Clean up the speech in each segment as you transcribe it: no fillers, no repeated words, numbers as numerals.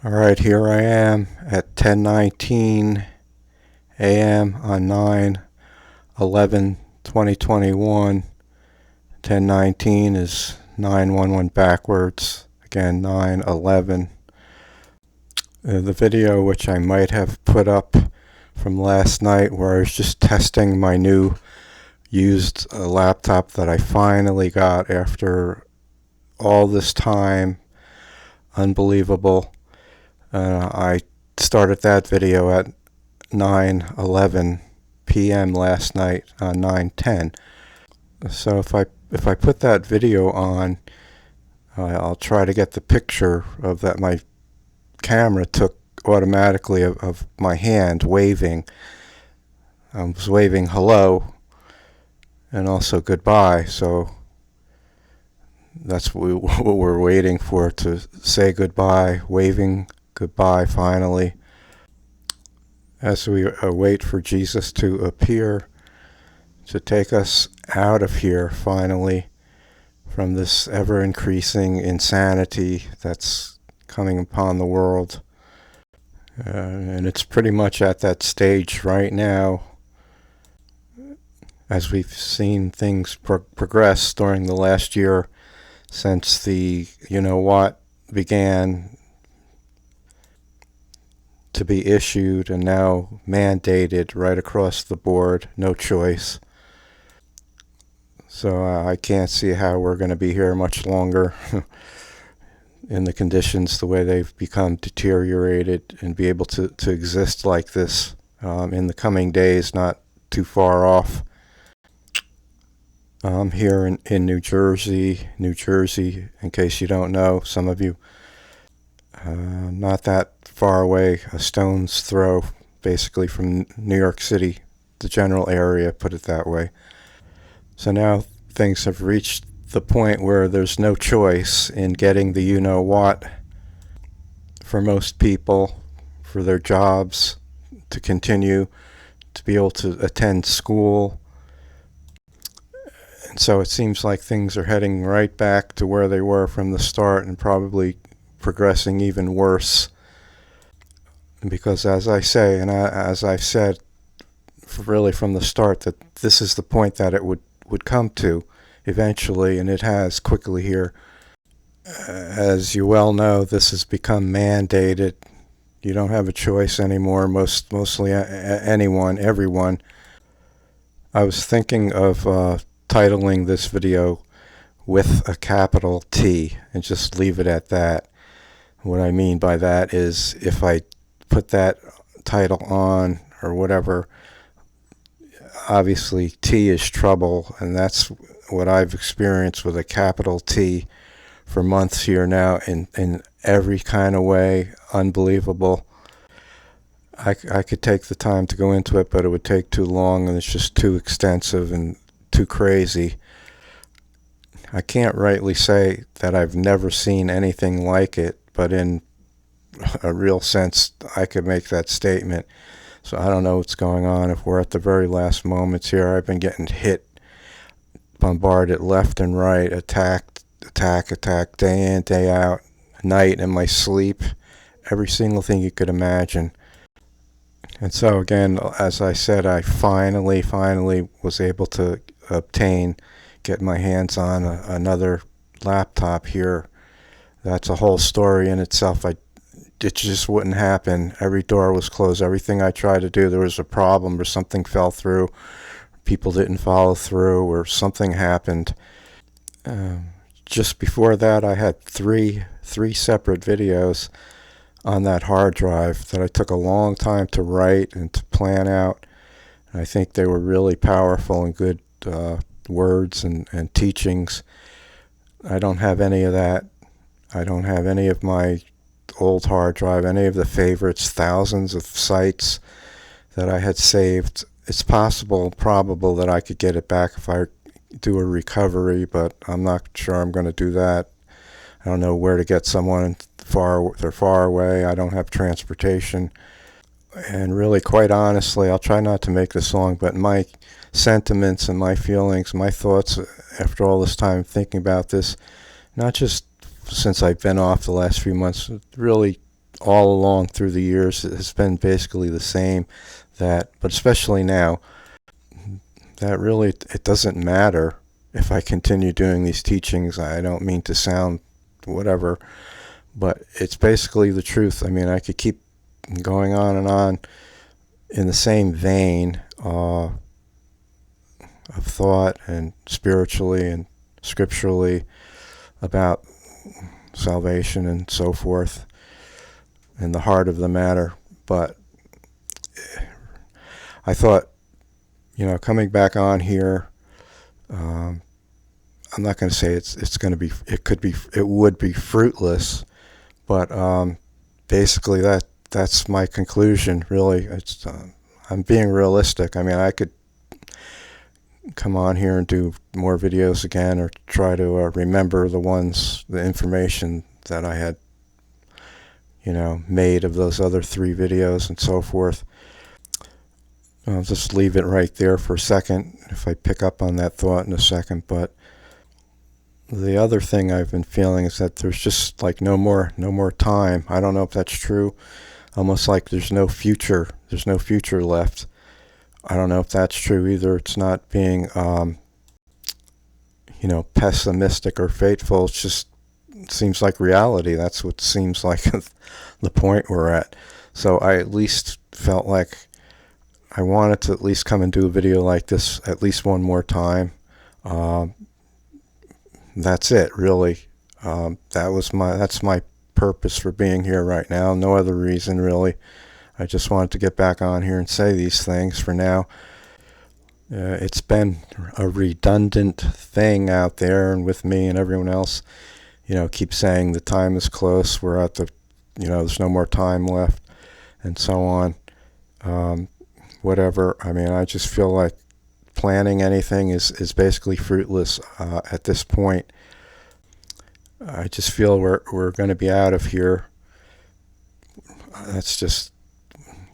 Alright, here I am at 10:19 a.m. on 9/11/2021. 10:19 is 911 backwards. Again, 9/11. The video which I might have put up from last night where I was just testing my new used laptop that I finally got after all this time. Unbelievable. I started that video at 9:11 p.m. last night on 9:10. So if I put that video on, I'll try to get the picture of that my camera took automatically of my hand waving. I was waving hello and also goodbye, so that's what we're waiting for, to say goodbye, waving goodbye finally, as we wait for Jesus to appear to take us out of here finally from this ever-increasing insanity that's coming upon the world. And it's pretty much at that stage right now, as we've seen things progress during the last year since the you-know-what began to be issued and now mandated right across the board, no choice. So I can't see how we're going to be here much longer in the conditions the way they've become deteriorated, and be able to exist like this in the coming days, not too far off. I'm here in New Jersey, in case you don't know, some of you. Not that far away, a stone's throw basically from New York City, the general area, put it that way. So now things have reached the point where there's no choice in getting the you-know-what for most people, for their jobs, to continue, to be able to attend school. And so it seems like things are heading right back to where they were from the start, and probably progressing even worse. Because as I say, and as I've said really from the start, that this is the point that it would come to eventually, and it has quickly here. As you well know, this has become mandated. You don't have a choice anymore, mostly everyone. I was thinking of titling this video with a capital T and just leave it at that. What I mean by that is, if I put that title on or whatever, obviously T is trouble, and that's what I've experienced with a capital T for months here now, in every kind of way. Unbelievable. I could take the time to go into it, but it would take too long, and it's just too extensive and too crazy. I can't rightly say that I've never seen anything like it, but in a real sense, I could make that statement. So I don't know what's going on. If we're at the very last moments here, I've been getting hit, bombarded left and right, attacked, day in, day out, night, in my sleep, every single thing you could imagine. And so again, as I said, I finally was able to get my hands on another laptop here. That's a whole story in itself. It just wouldn't happen. Every door was closed. Everything I tried to do, there was a problem, or something fell through, people didn't follow through, or something happened. Just before that, I had three separate videos on that hard drive that I took a long time to write and to plan out. And I think they were really powerful and good words and teachings. I don't have any of that. I don't have any of my old hard drive, any of the favorites, thousands of sites that I had saved. It's probable that I could get it back if I do a recovery, but I'm not sure I'm going to do that. I don't know where to get someone. They're far away. I don't have transportation. And really, quite honestly, I'll try not to make this long, but my sentiments and my feelings, my thoughts after all this time thinking about this, not just since I've been off the last few months, really all along through the years has been basically the same, that, but especially now, that really, it doesn't matter if I continue doing these teachings. I don't mean to sound whatever, but it's basically the truth. I mean, I could keep going on and on in the same vein of thought and spiritually and scripturally about salvation and so forth and the heart of the matter. But I thought, coming back on here, I'm not going to say it's going to be, it would be fruitless, but basically that's my conclusion. Really, it's I'm being realistic. I mean, I could come on here and do more videos again, or try to remember the information that I had, made of those other 3 videos and so forth. I'll just leave it right there for a second if I pick up on that thought in a second. But the other thing I've been feeling is that there's just like no more time. I don't know if that's true. Almost like there's no future left. I don't know if that's true either. It's not being, pessimistic or fateful. It's just, it seems like reality. That's what seems like the point we're at. So I at least felt like I wanted to at least come and do a video like this at least one more time. That's it, really. That's my purpose for being here right now. No other reason, really. I just wanted to get back on here and say these things for now. It's been a redundant thing out there, and with me and everyone else, keep saying the time is close, we're at the, there's no more time left, and so on. Whatever. I mean, I just feel like planning anything is basically fruitless at this point. I just feel we're going to be out of here. That's just,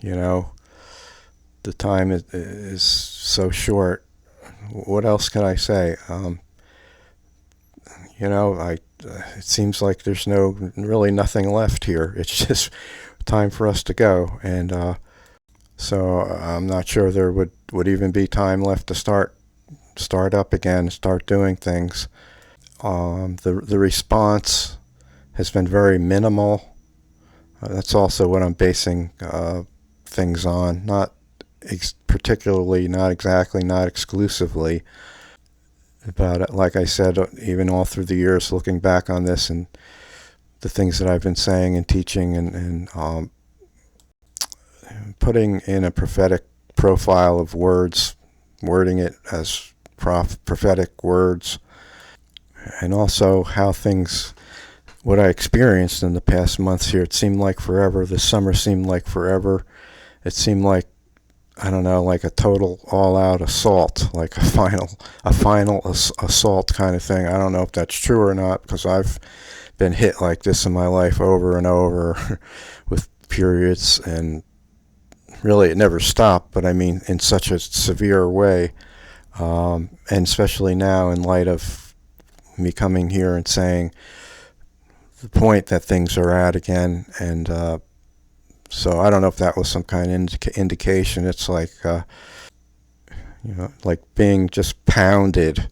the time is so short. What else can I say? It seems like there's really nothing left here. It's just time for us to go, and so I'm not sure there would even be time left to start up again, start doing things. The response has been very minimal. That's also what I'm basing things on, not particularly, not exactly, not exclusively. But like I said, even all through the years, looking back on this and the things that I've been saying and teaching, and putting in a prophetic profile of words, wording it as prophetic words, and also how what I experienced in the past months here. It seemed like forever. This summer seemed like forever. It seemed like, I don't know, like a total all-out assault, like a final assault kind of thing. I don't know if that's true or not, because I've been hit like this in my life over and over with periods, and really it never stopped, but I mean in such a severe way, and especially now in light of me coming here and saying the point that things are at again. And so I don't know if that was some kind of indication. It's like like being just pounded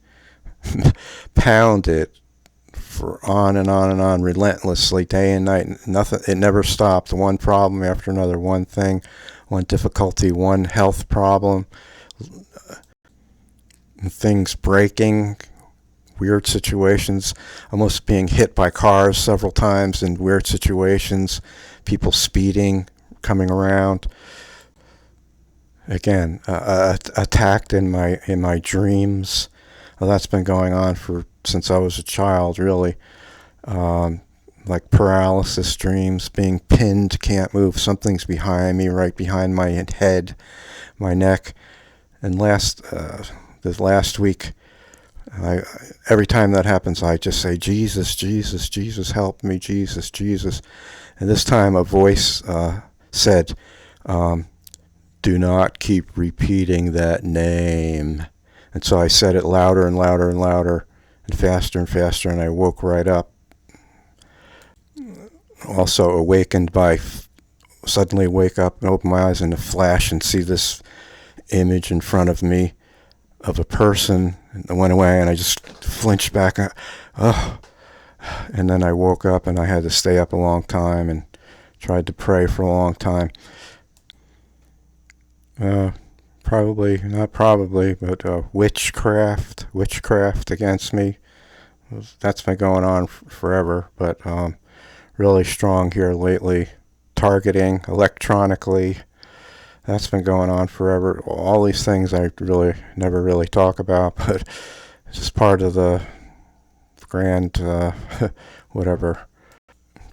for on and on and on relentlessly, day and night. Nothing, it never stopped. One problem after another, one thing, one difficulty, one health problem, things breaking, weird situations, almost being hit by cars several times in weird situations, people speeding, coming around. Again, attacked in my dreams. Well, that's been going on since I was a child, really. Like paralysis dreams, being pinned, can't move, something's behind me, right behind my head, my neck. And this last week, every time that happens, I just say, Jesus, Jesus, Jesus, help me, Jesus, Jesus. And this time a voice said, do not keep repeating that name. And so I said it louder and louder and louder and faster, and I woke right up. also awakened by suddenly wake up and open my eyes in a flash and see this image in front of me of a person, and it went away, and I just flinched back. Oh, and then I woke up, and I had to stay up a long time and tried to pray for a long time. Probably, not probably, but witchcraft against me. That's been going on forever, but really strong here lately. Targeting electronically, that's been going on forever. All these things I really never really talk about, but it's just part of the grand whatever.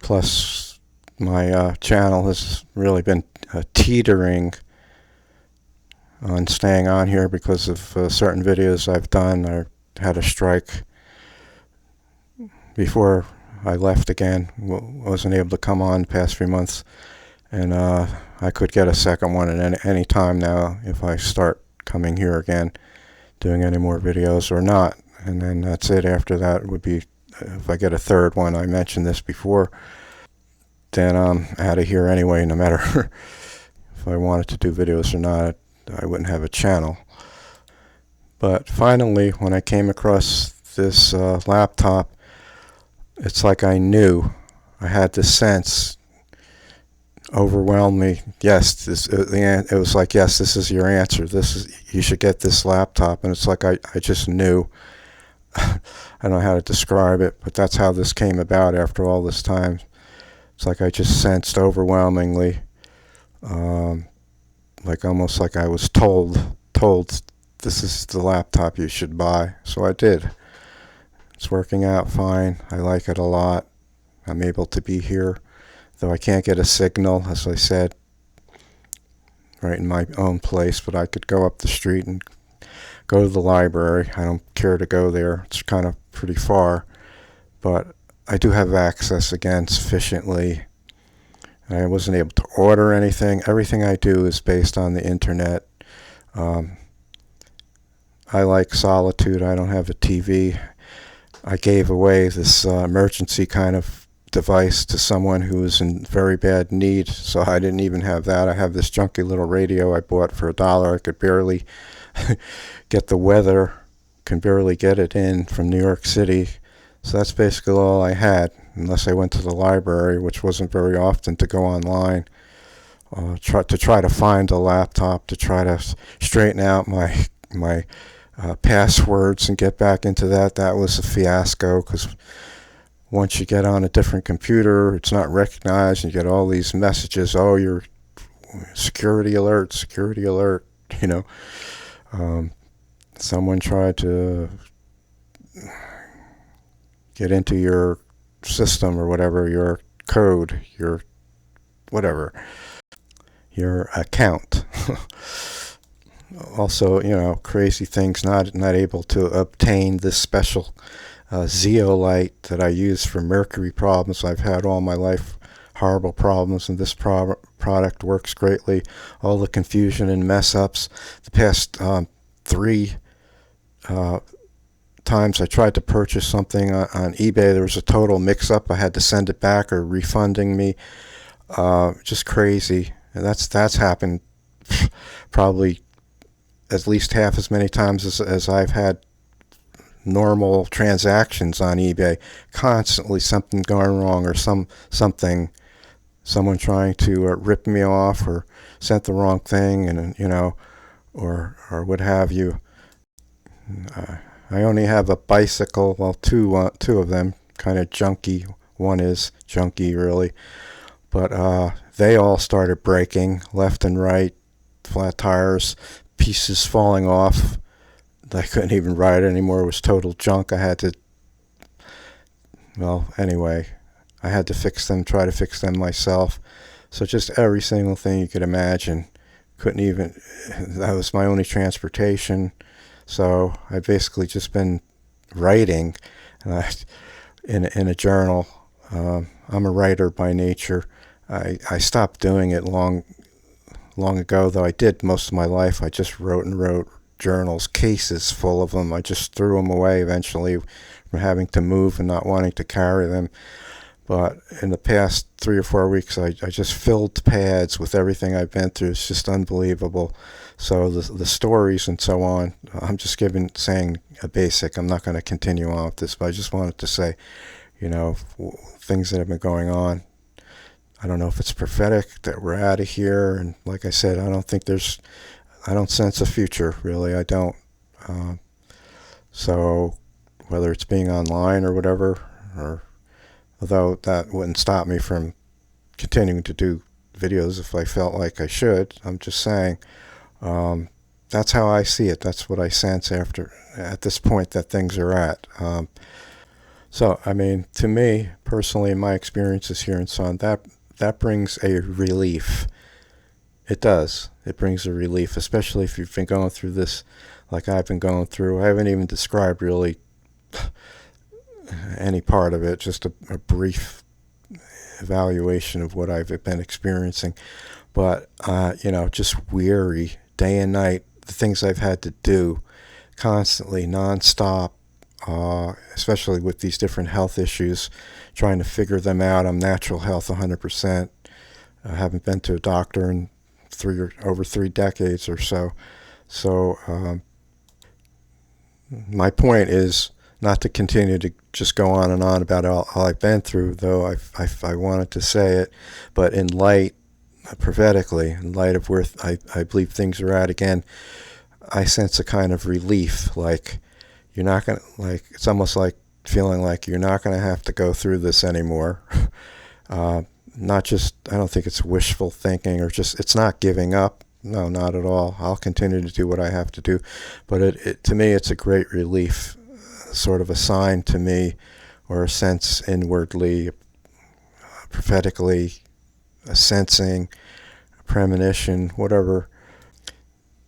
Plus, my channel has really been teetering on staying on here because of certain videos I've done. I had a strike before I left again. Wasn't able to come on the past few months, and I could get a second one at any time now if I start coming here again, doing any more videos or not. And then that's it. After that would be, if I get a third one, I mentioned this before, then I'm out of here anyway, no matter if I wanted to do videos or not. I wouldn't have a channel. But finally, when I came across this laptop, it's like I knew. I had this sense overwhelmed me. Yes, it was like, yes, this is your answer. You should get this laptop. And it's like I just knew. I don't know how to describe it, but that's how this came about after all this time. It's like I just sensed overwhelmingly, like almost like I was told this is the laptop you should buy. So I did. It's working out fine. I like it a lot. I'm able to be here, though I can't get a signal, as I said, right in my own place, but I could go up the street and go to the library. I don't care to go there. It's kind of pretty far, but I do have access again sufficiently. I wasn't able to order anything. Everything I do is based on the internet. I like solitude. I don't have a TV. I gave away this emergency kind of device to someone who was in very bad need, so I didn't even have that. I have this junky little radio I bought for $1. I could barely get the weather, can barely get it in from New York City. So that's basically all I had, unless I went to the library, which wasn't very often, to go online, try to find a laptop, to try to straighten out my passwords and get back into that. That was a fiasco, because once you get on a different computer, it's not recognized, and you get all these messages, oh, you're security alert, you know. Someone tried to get into your system or whatever, your code, your whatever, your account. Also, you know, crazy things, not able to obtain this special zeolite that I use for mercury problems. I've had all my life horrible problems, and this product works greatly. All the confusion and mess ups, the past 3 times I tried to purchase something on eBay, there was a total mix-up. I had to send it back or refunding me. Just crazy. And that's happened probably at least half as many times as I've had normal transactions on eBay. Constantly something going wrong, or something, someone trying to rip me off, or sent the wrong thing, and you know, or what have you. I only have a bicycle, well, two of them, kind of junky. One is junky, really, but they all started breaking left and right, flat tires, pieces falling off. I couldn't even ride it anymore. It was total junk. I had to, well, anyway, I had to try to fix them myself. So just every single thing you could imagine. Couldn't even, that was my only transportation. So I basically just been writing in a journal. I'm a writer by nature. I stopped doing it long ago, though I did most of my life. I just wrote journals, cases full of them. I just threw them away eventually from having to move and not wanting to carry them. But in the past 3 or 4 weeks, I just filled pads with everything I've been through. It's just unbelievable. So the stories and so on, I'm just saying a basic. I'm not going to continue on with this, but I just wanted to say, things that have been going on. I don't know if it's prophetic that we're out of here. And like I said, I don't sense a future, really. I don't. So whether it's being online or whatever, or although that wouldn't stop me from continuing to do videos if I felt like I should. I'm just saying, that's how I see it. That's what I sense at this point that things are at. So, I mean, to me, personally, in my experiences here and so on, that brings a relief. It does. It brings a relief, especially if you've been going through this like I've been going through. I haven't even described really any part of it, just a brief evaluation of what I've been experiencing. But, just weary day and night, the things I've had to do constantly, nonstop, especially with these different health issues, trying to figure them out. I'm natural health 100%. I haven't been to a doctor in over 3 decades or so. So my point is not to continue to just go on and on about all I've been through, though I wanted to say it, but prophetically, in light of where I believe things are at, again, I sense a kind of relief, like you're not going to, like, it's almost like feeling like you're not going to have to go through this anymore. Not just, I don't think it's wishful thinking or just, it's not giving up. No, not at all. I'll continue to do what I have to do. But to me, it's a great relief, sort of a sign to me, or a sense inwardly, prophetically, a sensing, a premonition, whatever,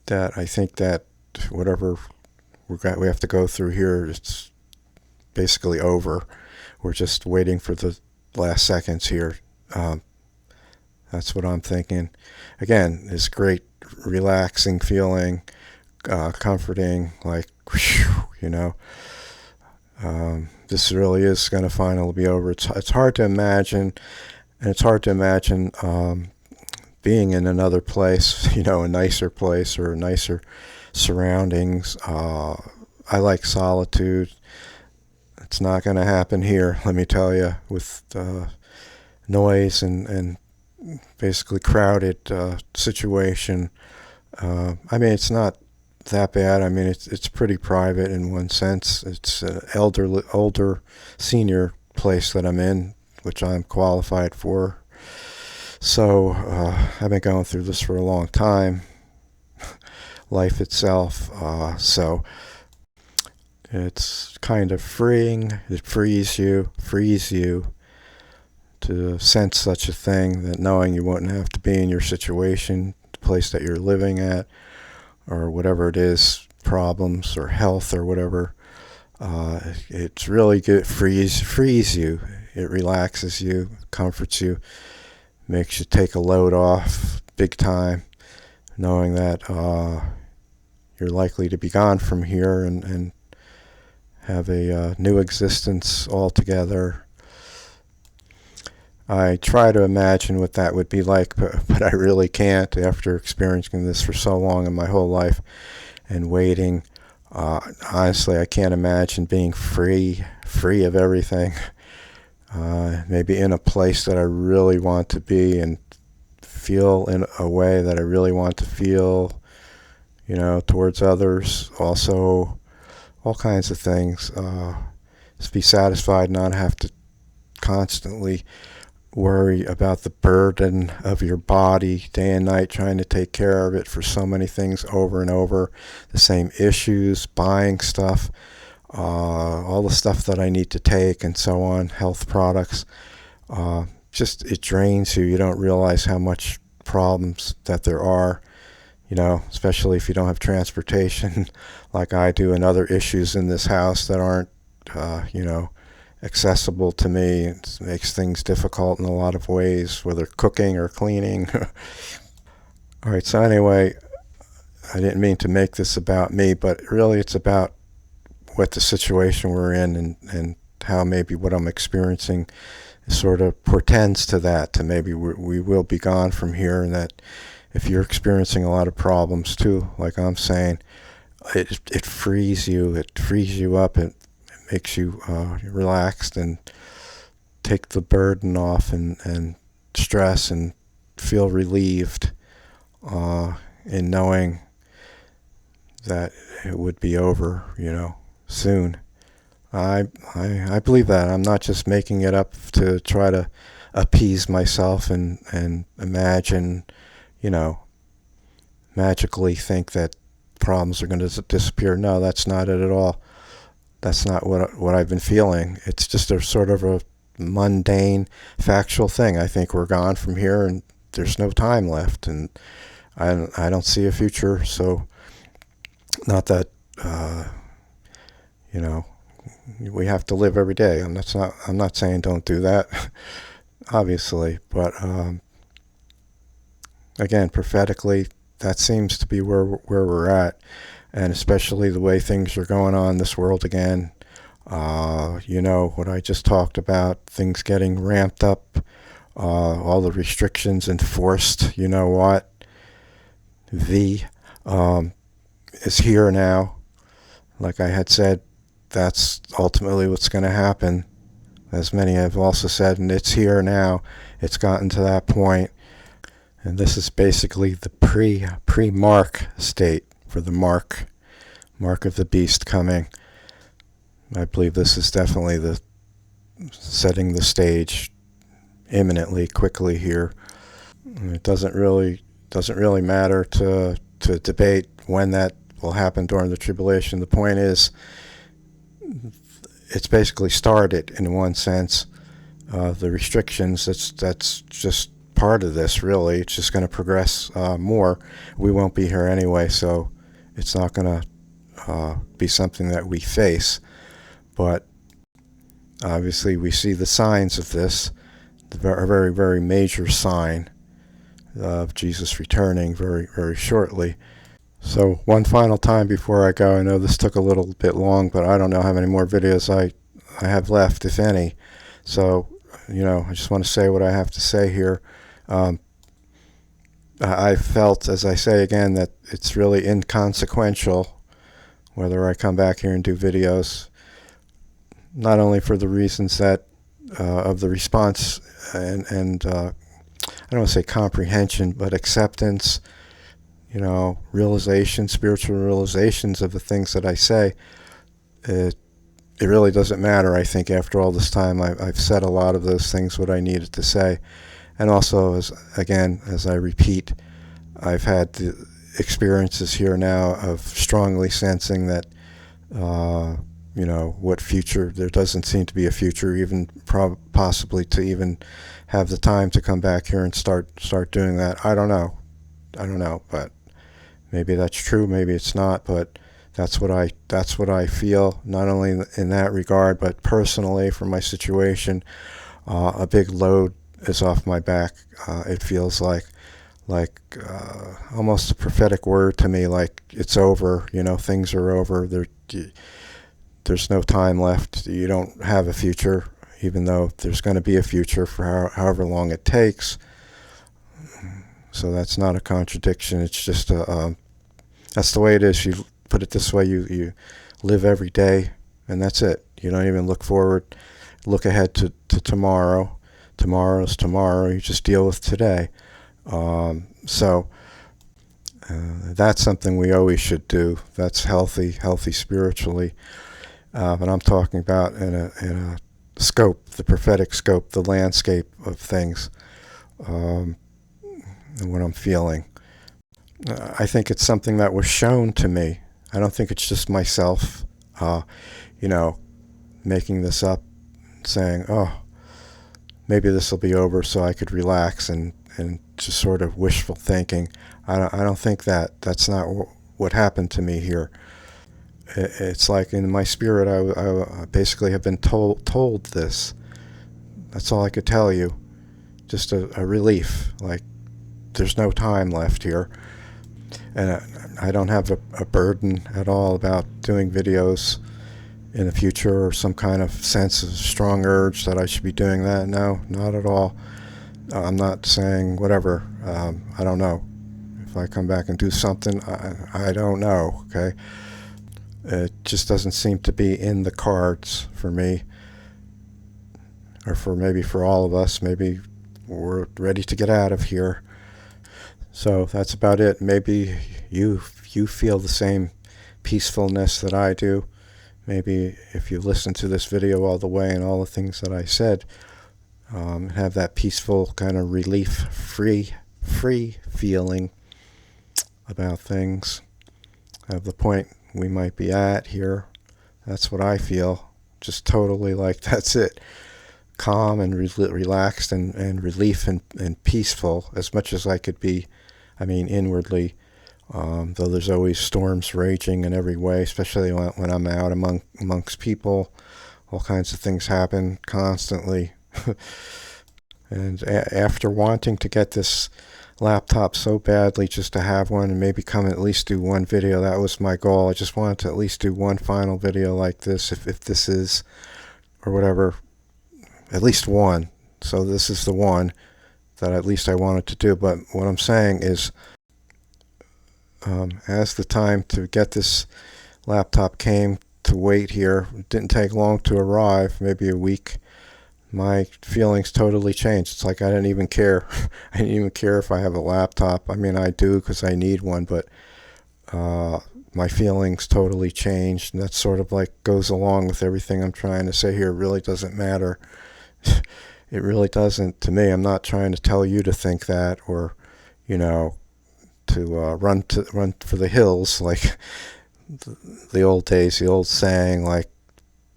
that I think that whatever we have to go through here, it's basically over. We're just waiting for the last seconds here. That's what I'm thinking. Again, this great relaxing feeling, comforting, like, whew, this really is going to finally be over. It's hard to imagine, and it's hard to imagine being in another place, a nicer place or nicer surroundings. I like solitude. It's not going to happen here, let me tell you, with noise and basically crowded situation. I mean, it's not that bad. I mean, it's pretty private in one sense. It's an older senior place that I'm in, which I'm qualified for. So I've been going through this for a long time, life itself. So it's kind of freeing. It frees you to sense such a thing, that knowing you wouldn't have to be in your situation, the place that you're living at, or whatever it is, problems or health or whatever. It's really good. Frees you. It relaxes you, comforts you, makes you take a load off big time, knowing that you're likely to be gone from here and have a new existence altogether. I try to imagine what that would be like, but I really can't after experiencing this for so long in my whole life and waiting. Honestly, I can't imagine being free of everything. Maybe in a place that I really want to be and feel in a way that I really want to feel, towards others. Also, all kinds of things. Just be satisfied, not have to constantly worry about the burden of your body day and night, trying to take care of it for so many things over and over, the same issues, buying stuff, all the stuff that I need to take and so on, health products. Just, it drains you. You don't realize how much problems that there are, especially if you don't have transportation like I do, and other issues in this house that aren't, accessible to me. It makes things difficult in a lot of ways, whether cooking or cleaning. All right, so anyway, I didn't mean to make this about me, but really it's about what the situation we're in and how maybe what I'm experiencing sort of portends to that, to maybe we will be gone from here, and that if you're experiencing a lot of problems too, like I'm saying, it frees you. It frees you up. It makes you relaxed and take the burden off, and stress, and feel relieved in knowing that it would be over, soon. I believe that. I'm not just making it up to try to appease myself and imagine, you know, magically think that problems are going to disappear. No, that's not it at all. That's not what I've been feeling. It's just a sort of a mundane, factual thing. I think we're gone from here, and there's no time left, and I don't see a future. So, not that you know we have to live every day. I'm not saying don't do that, obviously, but again, prophetically, that seems to be where we're at, and especially the way things are going on in this world again. What I just talked about, things getting ramped up, all the restrictions enforced. You know what? V is here now. Like I had said, that's ultimately what's going to happen. As many have also said, and it's here now. It's gotten to that point. And this is basically the pre-mark state for the mark of the beast coming. I believe this is definitely the setting the stage imminently, quickly here. It doesn't really matter to debate when that will happen during the tribulation. The point is, it's basically started in one sense. The restrictions, that's just part of this, really. It's just going to progress more. We won't be here anyway, so it's not going to be something that we face. But obviously we see the signs of this, a very, very major sign of Jesus returning very, very shortly. So one final time before I go, I know this took a little bit long, but I don't know how many more videos I have left, if any. So, I just want to say what I have to say here. I felt, as I say again, that it's really inconsequential whether I come back here and do videos, not only for the reasons that of the response and I don't want to say comprehension, but acceptance, realization, spiritual realizations of the things that I say. It really doesn't matter, I think, after all this time. I've said a lot of those things, what I needed to say. And also, as I repeat, I've had the experiences here now of strongly sensing that, what future, there doesn't seem to be a future, even possibly to even have the time to come back here and start doing that. I don't know, but maybe that's true, maybe it's not, but that's what I feel, not only in that regard, but personally for my situation. A big load is off my back. It feels like almost a prophetic word to me, like it's over, things are over. There's no time left. You don't have a future, even though there's going to be a future for however long it takes. So that's not a contradiction. It's just that's the way it is. You put it this way, you live every day, and that's it. You don't even look ahead to tomorrow. Tomorrow's tomorrow. You just deal with today. So that's something we always should do. That's healthy spiritually. But I'm talking about in a scope, the prophetic scope, the landscape of things, and what I'm feeling. I think it's something that was shown to me. I don't think it's just myself, making this up, saying, oh, maybe this will be over so I could relax, and just sort of wishful thinking. I don't think that's not what happened to me here. It's like in my spirit, I basically have been told this. That's all I could tell you. Just a relief, like there's no time left here. And I don't have a burden at all about doing videos. in the future, or some kind of sense of strong urge that I should be doing that. No, not at all. I'm not saying whatever. I don't know. If I come back and do something, I don't know, okay? It just doesn't seem to be in the cards for me, or for maybe for all of us. Maybe we're ready to get out of here. So that's about it. Maybe you feel the same peacefulness that I do. Maybe if you listen to this video all the way and all the things that I said, have that peaceful kind of relief, free feeling about things, of the point we might be at here. That's what I feel. Just totally like that's it. Calm and relaxed and relief and peaceful as much as I could be, inwardly. Though there's always storms raging in every way, especially when I'm out amongst people. All kinds of things happen constantly. And after wanting to get this laptop so badly, just to have one and maybe come at least do one video, that was my goal. I just wanted to at least do one final video like this, if this is, or whatever, at least one. So this is the one that at least I wanted to do. But what I'm saying is, as the time to get this laptop came to wait here, it didn't take long to arrive, maybe a week, my feelings totally changed. It's like I didn't even care. I didn't even care if I have a laptop. I do because I need one, but my feelings totally changed, and that sort of like goes along with everything I'm trying to say here. It really doesn't matter. It really doesn't to me. I'm not trying to tell you to think that, or to run for the hills, like the old days, the old saying, like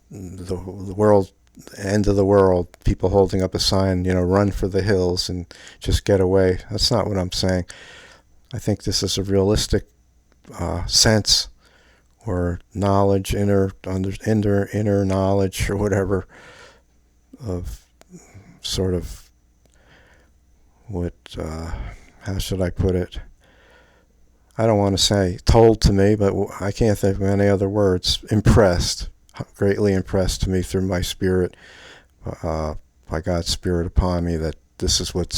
the world, end of the world, people holding up a sign, run for the hills and just get away. That's not what I'm saying. I think this is a realistic sense or knowledge, inner knowledge or whatever, of sort of what, how should I put it? I don't want to say told to me, but I can't think of any other words. Impressed, greatly impressed to me through my spirit, by God's spirit upon me, that this is what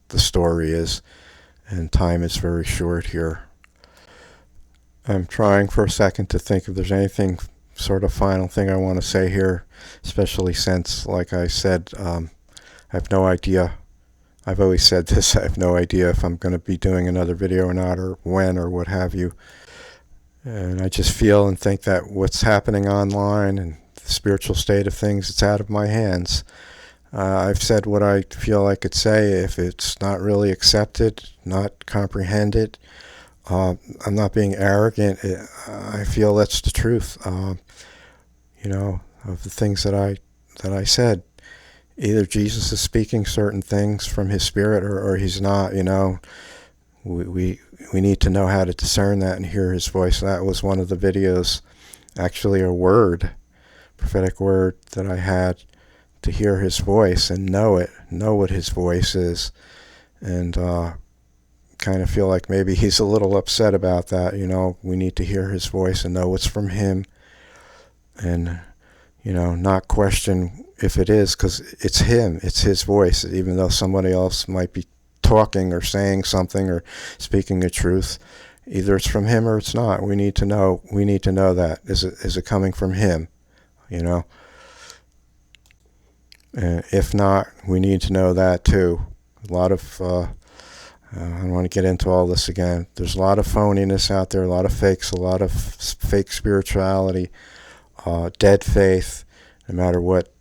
the story is, and time is very short here. I'm trying for a second to think if there's anything sort of final thing I want to say here, especially since, like I said, I have no idea. I've always said this, I have no idea if I'm going to be doing another video or not, or when, or what have you. And I just feel and think that what's happening online and the spiritual state of things, it's out of my hands. I've said what I feel I could say. If it's not really accepted, not comprehended, I'm not being arrogant. I feel that's the truth, of the things that I said. Either Jesus is speaking certain things from his spirit, or he's not. We need to know how to discern that and hear his voice. That was one of the videos, actually a word, prophetic word, that I had to hear his voice and know what his voice is. And kind of feel like maybe he's a little upset about that. We need to hear his voice and know it's from him, and not question if it is, because it's him, it's his voice, even though somebody else might be talking or saying something or speaking the truth. Either it's from him or it's not. We need to know that. Is it coming from him? And if not, we need to know that too. A lot of I don't want to get into all this again. There's a lot of phoniness out there, a lot of fakes, a lot of fake spirituality, dead faith, no matter what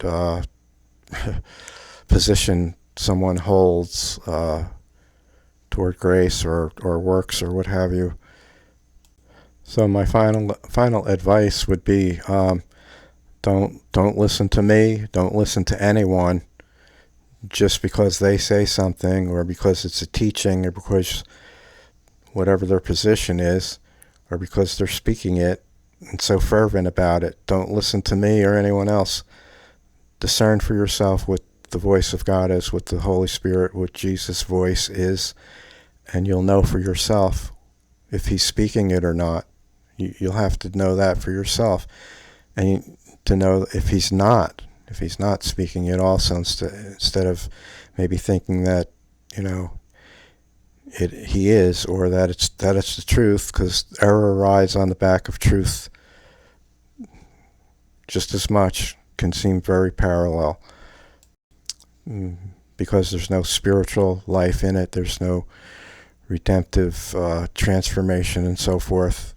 position someone holds toward grace or works or what have you. So my final advice would be, don't listen to me, don't listen to anyone just because they say something, or because it's a teaching, or because whatever their position is, or because they're speaking it and so fervent about it. Don't listen to me or anyone else. Discern for yourself what the voice of God is, what the Holy Spirit, what Jesus' voice is, and you'll know for yourself if he's speaking it or not. You'll have to know that for yourself. And to know if he's not speaking it also, instead of maybe thinking that, he is, or that it's the truth, because error rides on the back of truth just as much, can seem very parallel. Because there's no spiritual life in it, there's no redemptive transformation and so forth.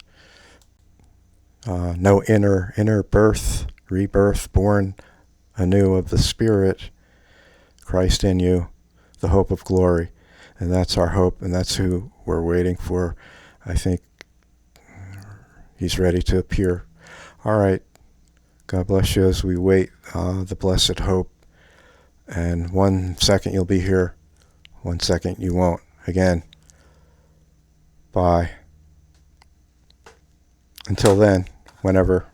No inner birth, rebirth, born anew of the Spirit, Christ in you, the hope of glory. And that's our hope, and that's who we're waiting for. I think he's ready to appear. All right. God bless you as we wait the blessed hope. And 1 second you'll be here, 1 second you won't. Again, bye. Until then, whenever.